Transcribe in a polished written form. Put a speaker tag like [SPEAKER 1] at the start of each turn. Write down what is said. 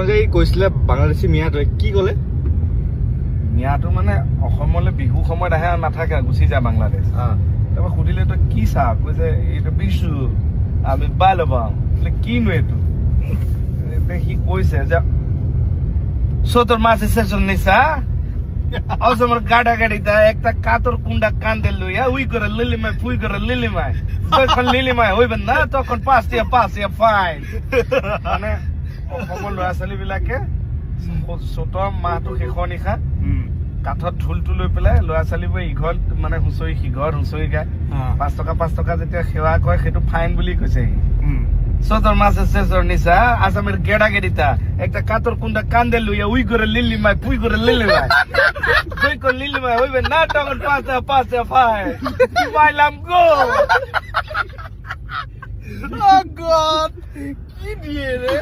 [SPEAKER 1] আপোনালোকে কৈছিলে বাংলাদেশী মিয়াটো কি ক'লে?
[SPEAKER 2] মিয়াটো মানে অসমলৈ বিহু সময়ত আহে আৰু নাথাকে, গুচি যায় বাংলাদেশ। তাৰপৰা সুধিলে তই কি চাহ? কৈছে এইটো বিশু, আমি বাই ল'বাওঁ। কিনো এইটো? সি কৈছে যে তোর মাসে সেশন নিসা অসমর গাড়া গাড়িটা একটা কাতর কুন্ডা কান্দে লইয়া উই করে লিলিমায় ফুই করে লিলিমায় যখন লিলিমায় হইবেন না তখন পাঁচ দিয়া ফাইন। মানে অসমৰ ল'ৰা ছোৱালী বিলাকে চ'তৰ মাহটো শেষৰ নিশা কাঠত ঢোলটো লৈ পেলাই ল'ৰা ছোৱালীবোৰে ইঘৰত মানে হুঁচৰি সিঘৰত হুঁচৰি গায়। 5 টকা যেতিয়া সেৱা কৰে সেইটো ফাইন বুলি কৈছে সি। তোর মাসে শেষর নিসা আসামের গেড়া গেড়িতা একটা কাতর কুন্ডা কান্দে লইয়া উই করে লিলিমায় পুই করে লিলিমায় দুই করে লিলিমায় হইবে না তখন পাঁচ ফাইন। পাইলাম গো।
[SPEAKER 1] কি দিয়ে রে?